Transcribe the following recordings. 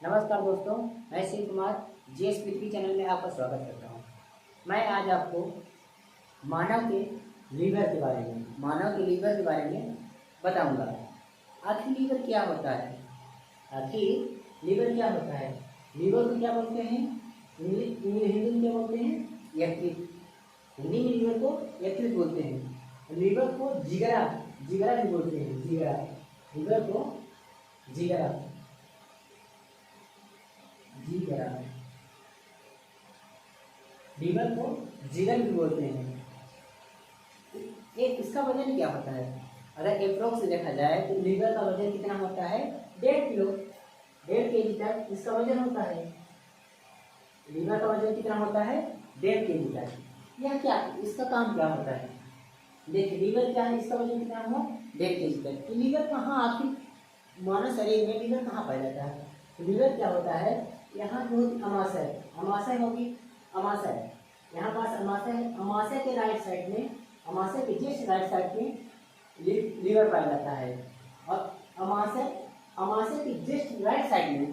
नमस्कार दोस्तों, मैं शिव कुमार जीएस पृथ्वी चैनल में आपका स्वागत करता हूँ। मैं आज आपको मानव के लीवर के बारे में बताऊंगा। आखिर लीवर क्या होता है? लीवर को क्या बोलते हैं? हिंदी में क्या बोलते हैं? यकृत। हिंदी में लीवर को यकृत बोलते हैं। लीवर को जिगरा जिगरा भी बोलते हैं। लीवर को जिगरा जिगरा लीवर को जिगर भी बोलते हैं। एक इसका वजन क्या होता है? अगर अप्रोक्स देखा जाए तो लीवर का वजन कितना होता है? 1.5 किलो, 1.5 केजी तक इसका वजन होता है। लीवर का वजन कितना होता है? 1.5 केजी तक। यह क्या, इसका काम क्या होता है? देखिए लीवर क्या है, इसका वजन कितना हुआ? 1.5 केजी तक। तो लीवर कहाँ, आखिर मानव शरीर में लीवर कहाँ पाया जाता है? तो लीवर क्या होता है, यहाँ जो अमाशय होगी, अमाशय, यहाँ पास अमाशय है। अमाशय के राइट साइड में, अमाशय के जस्ट राइट साइड में लीवर पाया जाता है। और अमाशय के जस्ट राइट साइड में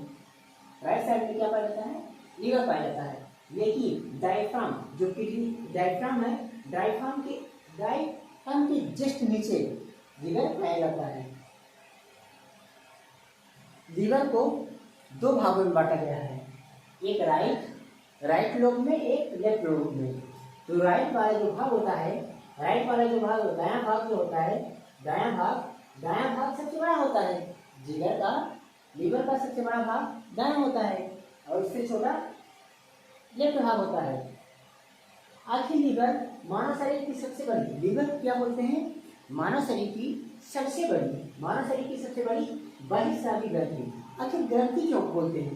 क्या पाया जाता है? लीवर पाया जाता है। लेकिन डायफ्राम, जो किडनी डायफ्राम है, डायफ्राम के जस्ट नीचे लीवर पाया जाता है। लीवर को 2 भागों में बांटा गया है, एक राइट लोब में, एक लेफ्ट लोब में। तो राइट वाला जो भाग होता है, दायां भाग जो होता है, दायां भाग सबसे बड़ा होता है। लीवर का सबसे बड़ा भाग दायां होता है और उससे छोटा लेफ्ट भाग होता है। आखिर लीवर मानव शरीर की सबसे बड़ी, लीवर को क्या बोलते हैं? मानव शरीर की सबसे बड़ी बहिस्रावी ग्रंथि। आखिर ग्रंथि क्यों बोलते हैं?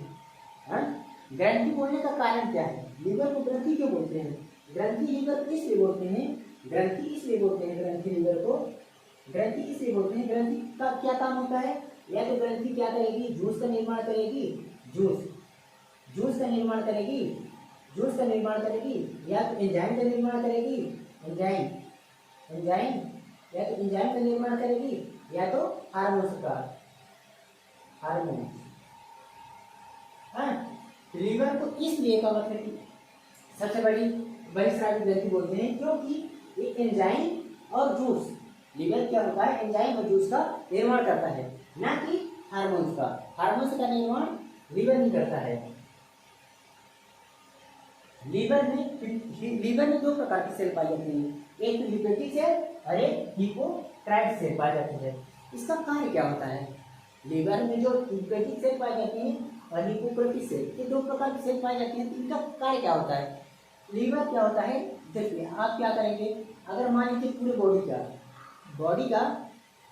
ग्रंथि बोलने का कारण क्या है? लीवर को ग्रंथि क्यों बोलते हैं? ग्रंथि लीवर को इसलिए बोलते हैं, ग्रंथि का क्या काम होता है? या तो ग्रंथि क्या करेगी? जूस का निर्माण करेगी, जूस का निर्माण करेगी, या तो एंजाइम का निर्माण करेगी, एंजाइम का निर्माण करेगी, या तो हार्मोन। लीवर को इसलिए का मतलब कि सबसे बड़ी बहिस्रावी ग्रंथि बोलते हैं, क्योंकि ये एंजाइम और जूस, लीवर क्या होता है? एंजाइम और जूस का निर्माण करता है, ना कि हार्मोन्स का निर्माण लीवर नहीं करता है। लीवर में 2 प्रकार की सेल पाई जाती है, एक ल्यूकेटिक सेल और एक हिपोक्राइट सेल पाई जाती है। इसका कार्य क्या होता है? लीवर में जो ल्यूकेटिक सेल पाई जाती है और हिपोक्राइटिक सेल, ये 2 प्रकार की सेल पाई जाती है। तो इनका कार्य क्या होता है? लीवर क्या होता है? देखिए आप क्या करेंगे, अगर मान लीजिए पूरे बॉडी का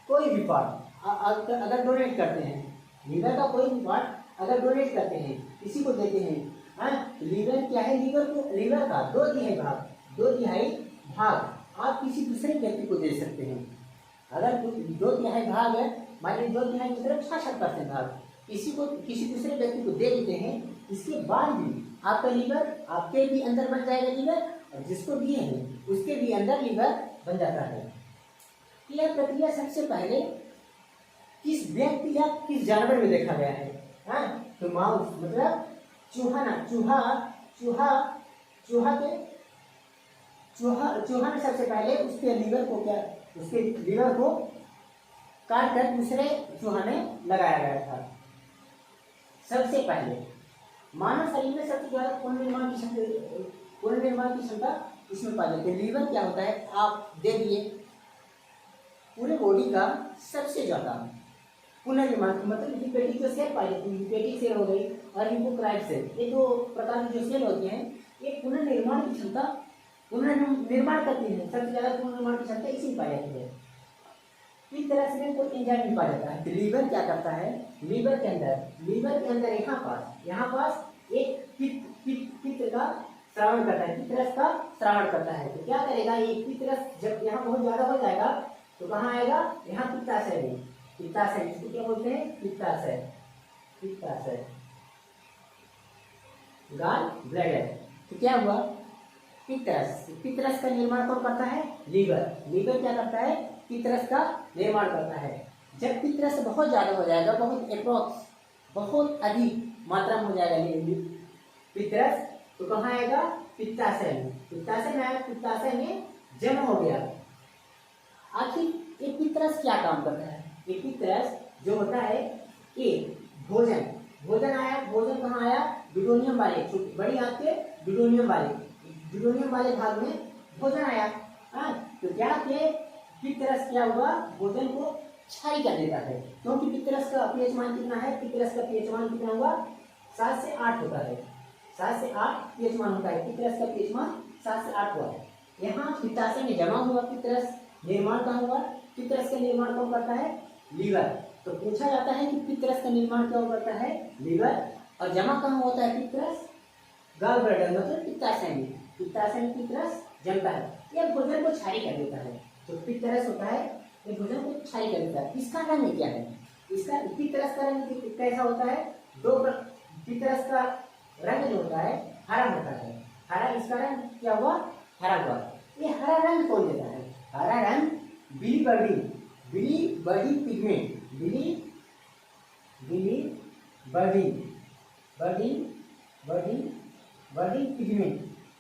कोई भी पार्ट अगर डोनेट करते हैं, लीवर का कोई भी पार्ट अगर डोनेट करते हैं, किसी को देते हैं, लीवर क्या है? लीवर का 2/3 भाग आप किसी दूसरे व्यक्ति को दे सकते हैं। अगर 2/3 भाग है, मान लीजिए 2/3 की तरफ 66% भाग किसी दूसरे व्यक्ति को दे देते हैं, इसके बाद भी आपका लीवर, आपके भी अंदर बन जाएगा लीवर, और जिसको दिए हैं उसके भी अंदर लीवर बन जाता है। यह प्रक्रिया सबसे पहले किस व्यक्ति या किस जानवर में देखा गया है? तो माउस, मतलब चूहा ने सबसे पहले उसके लीवर को काट कर दूसरे चूहा में लगाया गया था। सबसे पहले मानव शरीर में सबसे ज्यादा पुनर्निर्माण की क्षमता इसमें पाई जाती है। लीवर क्या होता है, आप देखिए, पूरे बॉडी का सबसे ज्यादा पुनर्निर्माण, मतलब ल्यूकेटिक जो सेल पाई जाती है, ल्यूकेटिक सेल हो गई और हिपोक्राइट सेल, ये 2 प्रकार की जो सेल होती हैं, ये पुनर्निर्माण करती है। सबसे ज्यादा पुनर्निर्माण की क्षमता इसी में पाई जाती है। इस तरह से कोई एंजाइम नहीं पाया जाता है। तो लीवर क्या करता है? लीवर के अंदर यहाँ पास एक पित्त का श्रावण करता है, पित्तरस का श्रावण करता है। तो क्या करेगा, ये पित्तरस जब यहाँ बहुत ज्यादा हो जाएगा तो कहाँ आएगा? यहाँ पित्ताशय, इसको क्या बोलते हैं? पित्ताशय, गॉल ब्लैडर। तो क्या हुआ? पित्तरस का निर्माण कौन करता है? लीवर क्या करता है? पित्तरस का निर्माण करता है। जब पित्तरस बहुत ज्यादा हो जाएगा, बहुत अधिक मात्रा में हो जाएगा पित्तरस, तो कहाँ आएगा पित्ताशय में, पित्ताशय में आया, पित्ताशय में जमा हो गया। आखिर ये पित्तरस क्या काम करता है? ये पित्तरस जो होता है ये भोजन, भोजन आया, भोजन कहाँ आया ड्यूडेनियम वाले, बड़ी आंत के ड्यूडेनियम वाले भाग में भोजन आया। हाँ, तो क्या किए पित्तरस क्या हुआ, भोजन को क्षारी कर देता है, क्योंकि पित्तरस का पीएच मान कितना है, पित्तरस का पीएच मान कितना हुआ 7 से 8 होता है, 7 से 8 पीएच मान होता है, पित्तरस का पीएच मान 7 से 8 हुआ है। यहाँ पित्ताशय में जमा हुआ पित्तरस, निर्माण कहाँ हुआ, पित्तरस का निर्माण कौन करता है, लीवर। तो पूछा जाता है कि पित्तरस का निर्माण क्यों करता है, लीवर, और जमा कहाँ होता है पित्तरस, गॉल ब्लैडर मतलब पित्ताशय में, पित्ताशय में पित्तरस जमता है, यह भोजन को क्षारी कर देता है। जो पित्तरस होता है ये भोजन को क्षारी कर देता है। इसका रंग क्या है, इसका पित्तरस का रंग कैसा होता है, पित्तरस का रंग जो होता है हरा होता है, हरा, इसका रंग क्या हुआ, हरा हुआ। ये हरा रंग कौन देता है, हरा रंग बिलीबर्डिन पिगमेंट, बिलीबर्डिन पिगमेंट,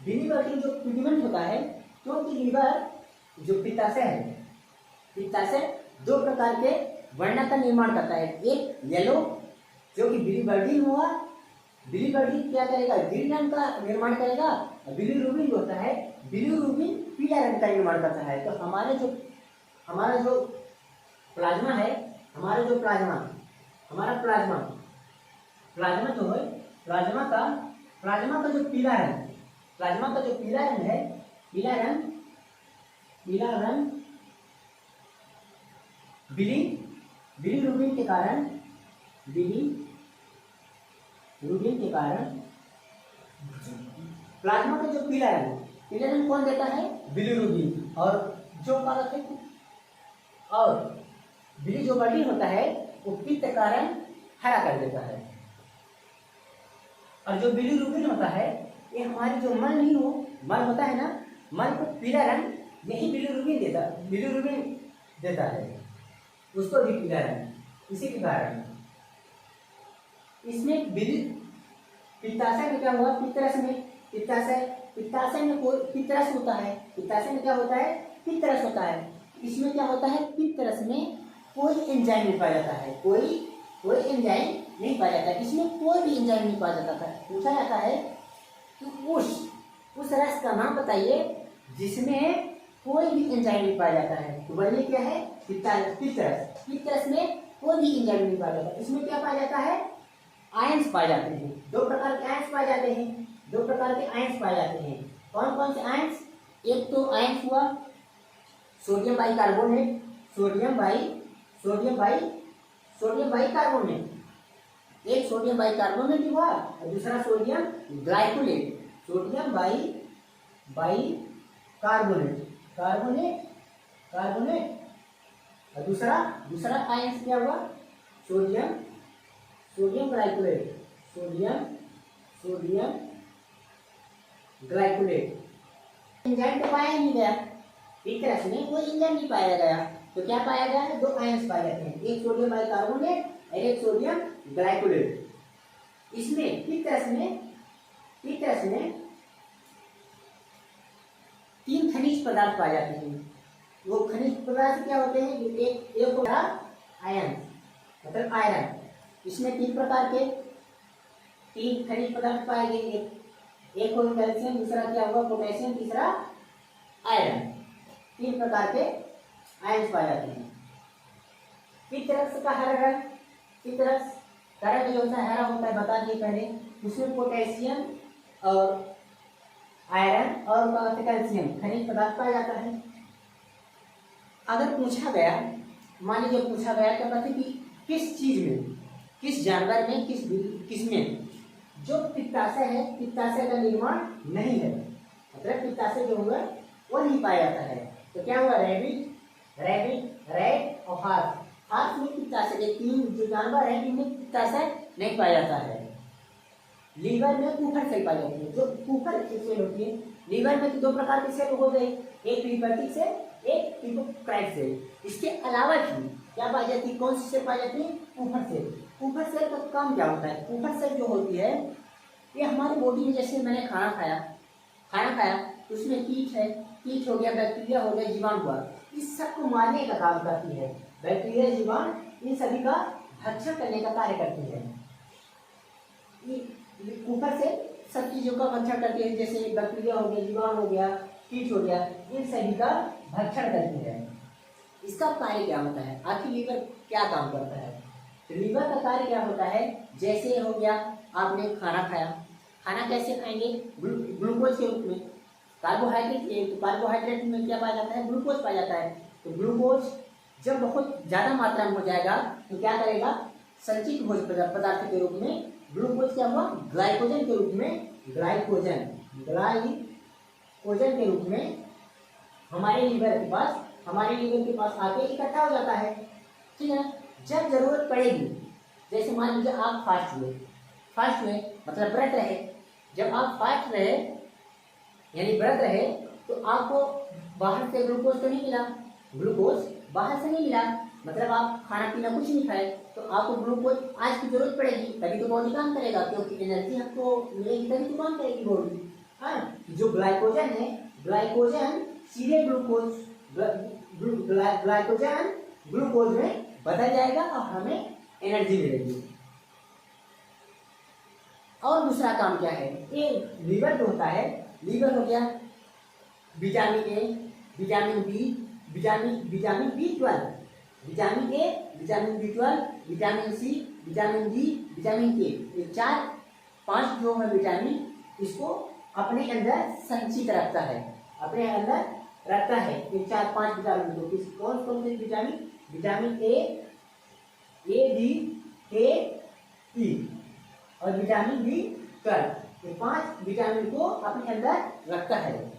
बिलीबर्डिन जो पिगमेंट होता है, क्योंकि लीवर जो पित्ताशय है, पित्ताशय 2 प्रकार के वर्ण का निर्माण करता है, एक येलो जो कि बिलीबर्डिन हुआ, बिलीबर्डिन क्या करेगा, ग्रीन रंग का निर्माण करेगा, और बिलीरुबिन जो होता है, बिलीरुबिन पीला रंग का निर्माण करता है। तो हमारा जो प्लाज्मा है, हमारा जो प्लाज्मा जो है, प्लाज्मा का जो पीला रंग है, पीला रंग बिलीरुबिन के कारण प्लाज्मा का जो पीला रंग कौन देता है, बिलीरुबिन, और जो कारक है, और बिलीरुबिन होता है वो पित्त का रंग हरा कर देता है, और जो बिलीरुबिन होता है ये हमारी जो मल होता है ना, मल को पीला रंग यही बिलीरुबिन देता है, उसको भी पीला रंग। इसी के कारण इसमें पित्ताशय में क्या हुआ, पित्ताशय में कोई पित्तरस होता है, पित्ताशय में क्या होता है, पित्तरस होता है। इसमें क्या होता है, पित्तरस में कोई एंजाइम नहीं पाया जाता है, कोई एंजाइम नहीं पाया जाता है, इसमें कोई भी एंजाइम नहीं पाया जाता है। पूछा जाता है कि उस रस का नाम बताइए जिसमें कोई भी एंजाइम नहीं पाया जाता है, तो वही क्या है, पित्तरस में कोई भी एंजाइम नहीं पाया जाता। इसमें क्या पाया जाता है, आयंस पाए जाते हैं, 2 प्रकार के आयंस पाए जाते हैं, कौन कौन से आयंस, एक तो आयंस हुआ सोडियम बाइकार्बोनेट, एक सोडियम बाइकार्बोनेट हुआ, और दूसरा सोडियम ग्लाइकोलेट, कार्बोनेट, और दूसरा आयंस क्या हुआ, सोडियम ग्लाइकोलेट। एंजाइम तो पाया नहीं गया, पित्तरस में कोई एंजाइम नहीं पाया गया, तो क्या पाया गया है, 2 आयंस पाए जाते हैं, एक सोडियम बाइकार्बोनेट और एक सोडियम ग्लाइकोलेट। इसमें पित्तरस में 3 खनिज पदार्थ पाए जाते हैं। वो खनिज पदार्थ क्या होते हैं, एक होता आयन मतलब आयरन। इसमें 3 प्रकार के 3 खनिज पदार्थ पाए गए, एक हो कैल्शियम, दूसरा क्या होगा पोटेशियम, तीसरा आयरन। 3 प्रकार के आयन पाए जाते हैं। पित्तरस का हरा रंग, पित्तरस का रंग जो होता है हरा होता है, बता दिए पहले। उसमें पोटेशियम और आयरन और कैल्शियम खनिज पदार्थ पाया जाता है। अगर पूछा गया, मान लीजिए पूछा गया तो कहते कि किस चीज में, किस जानवर में, किस में जो पित्ताशय है, पित्ताशय का निर्माण नहीं है, मतलब पित्ताशय जो हुआ वो नहीं पाया जाता है। तो क्या हुआ, रैट और हाथ में पित्ताशय, ये 3 जो जानवर है इनमें पित्ताशय नहीं पाया जाता है। लीवर में कुफर सेल पाई जाती है, जो कुफर सेल होती है। लीवर में 2 प्रकार के सेल हो गए, एक लिम्फेटिक सेल, एक हिपोक्राइट सेल। इसके अलावा भी क्या पाई जाती है, कौन सी सेल पाई जाती है, कुफर सेल। कुफर सेल का काम क्या होता है, कुफर सेल जो होती है ये हमारी बॉडी में, जैसे मैंने खाना खाया तो उसमें कीट है, कीट हो गया, बैक्टीरिया हो गया, जीवाणु हुआ, इस सब को मारने का काम करती है। बैक्टीरिया, जीवाणु, इन सभी का भक्षण करने का कार्य करती है। ऊपर से सब चीजों का भक्षण करती है, जैसे बैक्टीरिया हो गया, जीवाणु हो गया, कीट हो गया, इन सभी का भक्षण करती है। इसका कार्य क्या होता है, आखिर लीवर क्या काम करता है। तो लीवर का कार्य क्या होता है, जैसे हो गया आपने खाना खाया, खाना कैसे खाएंगे, ग्लूकोज के रूप में। कार्बोहाइड्रेट, तो कार्बोहाइड्रेट में क्या पाया जाता है, ग्लूकोज पाया जाता है। तो ग्लूकोज जब बहुत ज्यादा मात्रा में हो जाएगा तो क्या करेगा, संचित भोज्य पदार्थ के रूप में ग्लूकोज क्या हुआ, ग्लाइकोजन के रूप में, ग्लाइकोजन के रूप में हमारे लीवर के पास आके इकट्ठा हो जाता है। ठीक है, जब जरूरत पड़ेगी, जैसे मान लीजिए आप फास्ट हुए मतलब व्रत रहे, जब आप फास्ट रहे यानी व्रत रहे तो आपको बाहर से ग्लूकोज तो नहीं मिला, ग्लूकोज बाहर से नहीं मिला, मतलब आप खाना पीना कुछ नहीं खाए, तो आपको ग्लूकोज आज की जरूरत पड़ेगी, तभी तो बॉडी काम करेगा, क्योंकि एनर्जी हमको मिलेगी तभी तो काम करेगी बॉडी। हाँ, जो ग्लाइकोजन है, ग्लाइकोजन सीधे ग्लाइकोजन ग्लूकोज में बदल जाएगा और हमें एनर्जी मिलेगी। और दूसरा काम क्या है, ये लीवर जो होता है, लीवर हो गया vitamin A, vitamin B, vitamin B12, vitamin A, vitamin B12, vitamin C, vitamin D, vitamin K, ये 4-5 जो है विटामिन, इसको अपने अंदर संचित रखता है, अपने अंदर रखता है। ये 4-5 विटामिन को, कौन कौन से विटामिन, विटामिन ए, बी, के, ई और विटामिन B12, ये 5 विटामिन को अपने अंदर रखता है।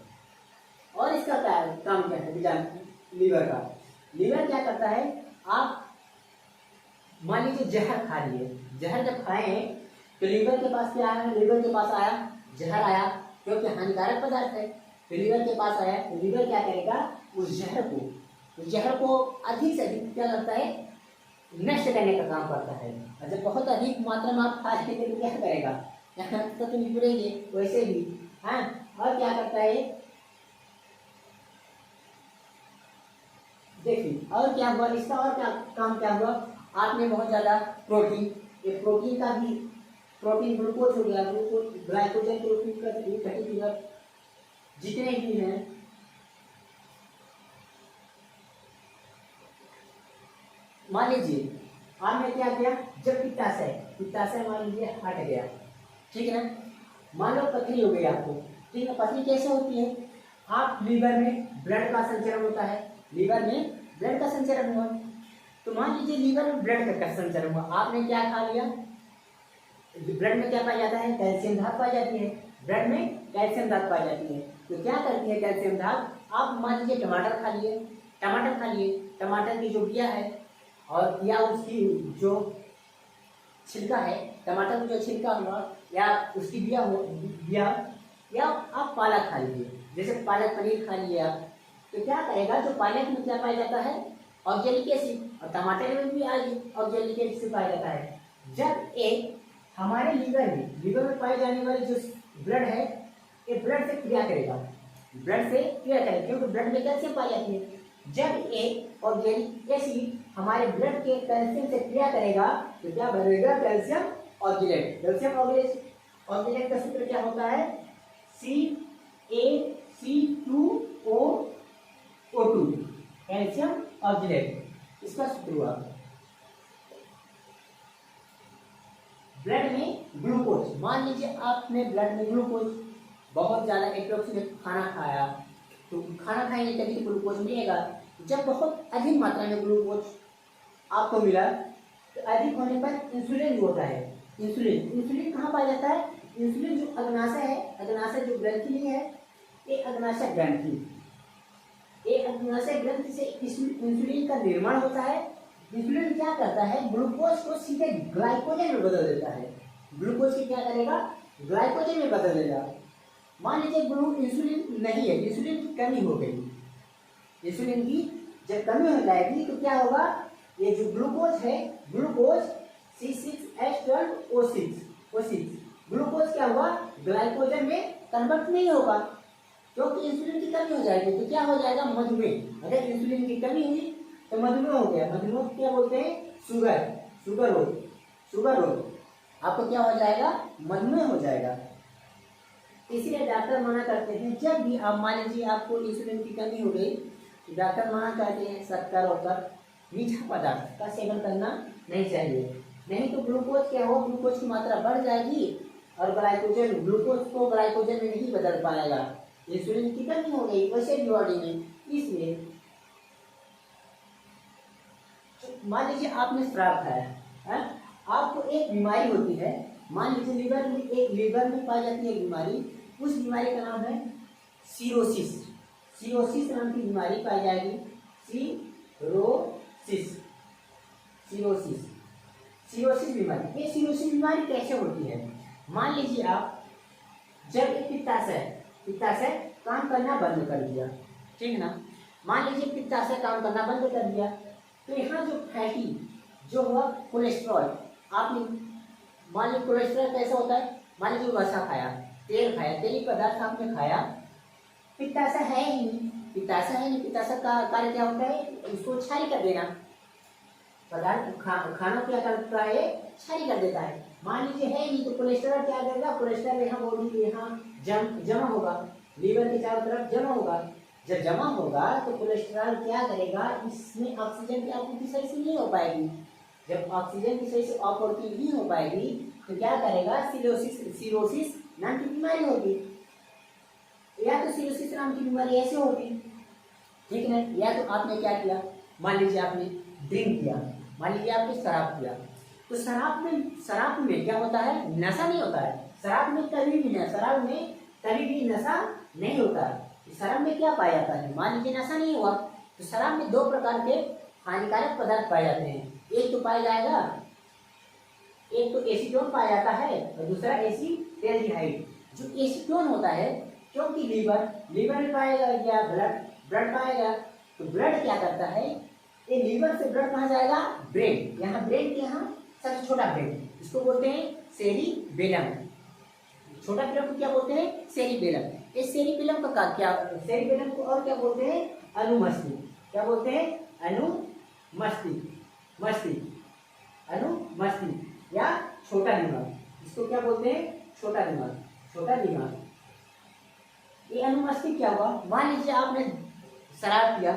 और इसका काम क्या है, विटामिन लीवर का, लीवर क्या करता है, आप मान लीजिए जहर खा लिए, जहर जब खाए तो लीवर के पास क्या आया, लीवर के पास आया जहर आया, क्योंकि हानिकारक पदार्थ है, तो लीवर के पास आया, तो लीवर क्या करेगा, उस जहर को अधिक से अधिक क्या करता है, नष्ट करने का काम करता है। और जब बहुत अधिक मात्रा में आप खा लेंगे तो क्या करेगा, तो निकलेंगे वैसे ही। हाँ, और क्या करता है, देखिए और क्या हुआ, इसका और क्या काम क्या हुआ, आपने बहुत ज्यादा प्रोटीन, ये प्रोटीन का भी, प्रोटीन ग्लूकोज हो गया, ग्लूकोज ग्लाइकोजन के रूप में जितने भी हैं, मान लीजिए आपने क्या किया, जब पित्ताशय मान लीजिए हट गया, ठीक है, मान लो पथरी हो गई आपको, ठीक है, पथरी कैसे होती है, आप लीवर में ब्लड का संचरण होता है, लीवर में ब्लड का संचरण हुआ, तो मान लीजिए लीवर में ब्लड का संचरण हुआ, आपने क्या खा लिया, ब्लड में क्या पाया जाता है, कैल्शियम धात पाई जाती है, ब्लड में कैल्शियम धात पाई जाती है, तो क्या करती है कैल्शियम धात, आप मान लीजिए टमाटर खा लिए, टमाटर की जो बिया है और या उसकी जो छिलका है, टमाटर में जो छिलका हुआ या उसकी बिया या आप पालक खा लीजिए, जैसे पालक पनीर खा लिया, तो क्या करेगा, जो पालक में क्या पाया जाता है, ऑक्जेलिक एसिड, और टमाटर में भी ऑक्जेलिक एसिड पाया जाता है। जब एक हमारे लीवर में पाई जाने वाली जो ब्लड है, ये ब्लड से क्रिया करेगा, क्योंकि ब्लड में कैल्शियम पाई जाती है। जब एक ऑक्जेलिक एसिड हमारे ब्लड के कैल्शियम से क्रिया करेगा तो क्या बनेगा, कैल्शियम ऑक्जेलेट। ऑक्जेलेट का सूत्र क्या होता है, CaC2O2, कैल्शियम ऑक्जेलेट, इसका सूत्र हुआ। ब्लड में ग्लूकोज, मान लीजिए आपने ब्लड में ग्लूकोज बहुत ज्यादा एप्रोक्सीमेट खाना खाया, तो खाना खाएंगे तभी तो ग्लूकोज मिलेगा। जब बहुत अधिक मात्रा में ग्लूकोज आपको मिला तो अधिक होने पर इंसुलिन जो होता है, इंसुलिन कहाँ पाया जाता है, इंसुलिन जो अग्नाशय है, अग्नाशय जो ग्रंथि नहीं है, ये अग्नाशय ग्रंथि से इंसुलिन का निर्माण होता है। इंसुलिन क्या करता है, ग्लूकोज को सीधे ग्लाइकोजन में बदल देता है, ग्लूकोज की क्या करेगा, ग्लाइकोजन में बदल देगा। मान लीजिए इंसुलिन नहीं है, इंसुलिन की कमी हो गई, इंसुलिन की जब कमी हो जाएगी तो क्या होगा, ये जो ग्लूकोज है, ग्लूकोज C6H12O6 ग्लूकोज क्या हुआ, ग्लाइकोजन में कन्वर्ट नहीं होगा क्योंकि इंसुलिन की कमी हो जाएगी। तो क्या हो जाएगा, मधुमेह। अगर इंसुलिन की कमी हुई तो मधुमेह हो गया। मधुमेह को क्या बोलते हैं, शुगर रोग। आपको क्या हो जाएगा, मधुमेह हो जाएगा। इसलिए डॉक्टर मना करते हैं, जब भी आप मान लीजिए आपको इंसुलिन की कमी हो गई तो डॉक्टर मना करते हैं शक्कर और मीठा पदार्थ का सेवन करना नहीं चाहिए। नहीं तो ग्लूकोज क्या हो, ग्लूकोज की मात्रा बढ़ जाएगी और ग्लूकोज को ग्लाइकोजन में नहीं बदल पाएगा। इंसुलिन की कमी हो गई वैसे भी बॉडी में। इसलिए मान लीजिए आपने शराब खाया, आपको एक बीमारी होती है, मान लीजिए लीवर में पाई जाती है बीमारी, उस बीमारी का नाम है सीरोसिस नाम की बीमारी पाई जाएगी। सीरोसिस बीमारी। ये सीरोसिस बीमारी कैसे होती है, मान लीजिए आप जब एक पित्ताशय काम करना बंद कर दिया, ठीक है ना, मान लीजिए पित्ताशय काम करना बंद कर दिया तो यहाँ जो फैटी जो हुआ कोलेस्ट्रॉल, आपने मान लीजिए कोलेस्ट्रॉल कैसा होता है, मान लीजिए वसा खाया, तेली पदार्थ आपने खाया, पित्ताशय है ही नहीं। पित्ताशय का कार्य क्या होता है, उसको क्षारी कर देना। पदार्थ खाना क्या करता है, क्षारी कर देता है। मान लीजिए है नहीं तो कोलेस्ट्रॉल क्या करेगा, कोलेस्ट्रॉल यहाँ बॉडी के यहाँ जमा होगा, लीवर के चारों तरफ जमा होगा। जब जमा होगा तो कोलेस्ट्रॉल क्या करेगा, इसमें ऑक्सीजन की आपूर्ति सही से नहीं हो पाएगी। जब ऑक्सीजन की सही से आपूर्ति नहीं हो पाएगी तो क्या करेगा, सीरोसिस नाम की बीमारी होगी। या तो सीरोसिस नाम की बीमारी ऐसे होगी, ठीक है, या तो आपने क्या किया, मान लीजिए आपने ड्रिंक किया, मान लीजिए आपने शराब किया, तो शराब में क्या होता है, नशा नहीं होता है। शराब में कभी भी नशा नहीं होता है। शराब में क्या पाया जाता है, मान लीजिए नशा नहीं हुआ तो शराब में 2 प्रकार के हानिकारक पदार्थ पाए जाते हैं। एक तो पाया जाएगा, एक तो एसीटोन पाया जाता है और दूसरा एसीटल्डिहाइड। जो एसीटोन होता है, क्योंकि लीवर में पाएगा या ब्लड पाएगा, तो ब्लड क्या करता है, ये लीवर से ब्लड कहाँ जाएगा, ब्रेन के यहाँ सबसे छोटा ब्रेन, इसको बोलते हैं सेरिबेलम। छोटा ब्रेन को क्या बोलते हैं, सेरिबेलम। इस सेरिबेलम का क्या, सेरिबेलम को और क्या बोलते हैं, अनुमस्तिष्क। क्या बोलते हैं, अनुमस्तिष्क या छोटा दिमाग, इसको क्या बोलते हैं, छोटा दिमाग। ये अनुमस्तिष्क क्या हुआ, मान लीजिए आपने शराब पिया,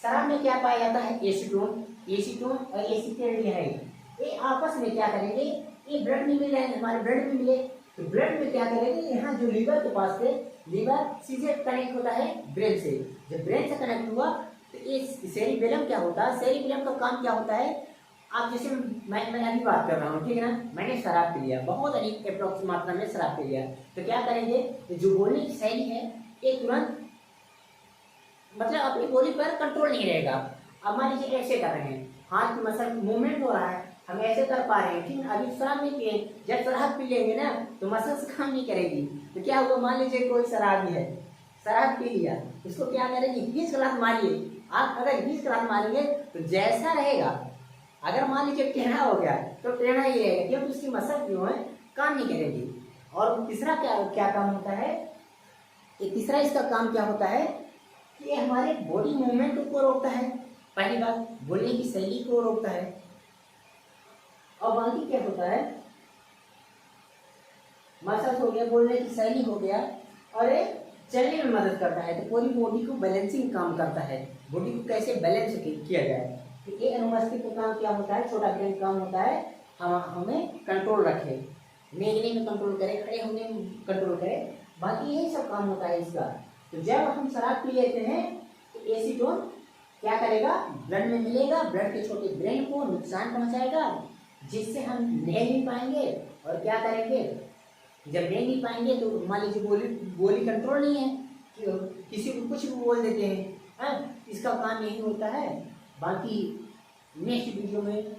शराब में क्या पाया जाता है, एसीटोन और एसीटल्डिहाइड। ये आपस में क्या करेंगे, ये ब्लड में मिल रहे हैं, हमारे ब्लड में मिले तो ब्लड में क्या करेंगे, यहाँ जो लीवर के पास से, लीवर सीधे कनेक्ट होता है ब्रेन से। जब ब्रेन से कनेक्ट हुआ तो ये सेरिबेलम क्या होता है, सेरिबेलम का काम क्या होता है, आप जैसे मैं अभी बात कर रहा हूँ, ठीक है ना, मैंने शराब पी लिया, बहुत अधिक अप्रोक्स मात्रा में शराब पी लिया, तो क्या करेंगे, तो जो बोलने की शैली है ये तुरंत मतलब अपनी बॉडी पर कंट्रोल नहीं रहेगा। अब मान लीजिए ऐसे कर रहे हैं, हाथ की मसल मूवमेंट हो रहा है, हम ऐसे कर पा रहे हैं, ठीक है, अभी शराब नहीं पिए, जब शराब पी लेंगे ना तो मसल्स काम नहीं करेगी। तो क्या होगा, मान लीजिए कोई शराबी है, शराब पी लिया, उसको क्या करेंगे, 20 ग्लास मारिए। आप अगर 20 ग्लास मारेंगे तो जैसा रहेगा, अगर मान लीजिए टेढ़ा हो गया तो टेढ़ा ही रहेगा, क्योंकि उसकी मसल जो है काम नहीं करेगी। और तीसरा क्या काम होता है, तीसरा इसका काम क्या होता है कि हमारे बॉडी मूवमेंट को रोकता है। पहली बात, बोलने की शैली को रोकता है, और बाकी क्या होता है, मसल्स हो गया, बोलने की शैली हो गया, और ये चलने में मदद करता है। तो पूरी बॉडी को बैलेंसिंग काम करता है, बॉडी को कैसे बैलेंस किया जाए। तो ये अनुमस्तिष्क का काम क्या होता है, छोटा ब्रेन काम होता है, हमें कंट्रोल रखे, लेटने में कंट्रोल करे, खड़े होने में कंट्रोल करे, बाकी यही सब काम होता है इसका। तो जब हम शराब पी लेते हैं तो एसीटोन क्या करेगा, ब्लड में मिलेगा, ब्लड के छोटे ब्रेन को नुकसान पहुंचाएगा, जिससे हम नहीं भी पाएंगे। और क्या करेंगे, जब नहीं भी पाएंगे तो मान लीजिए बोली कंट्रोल नहीं है, किसी को कुछ भी बोल देते हैं, इसका काम यही होता है। बाकी नेक्स्ट वीडियो में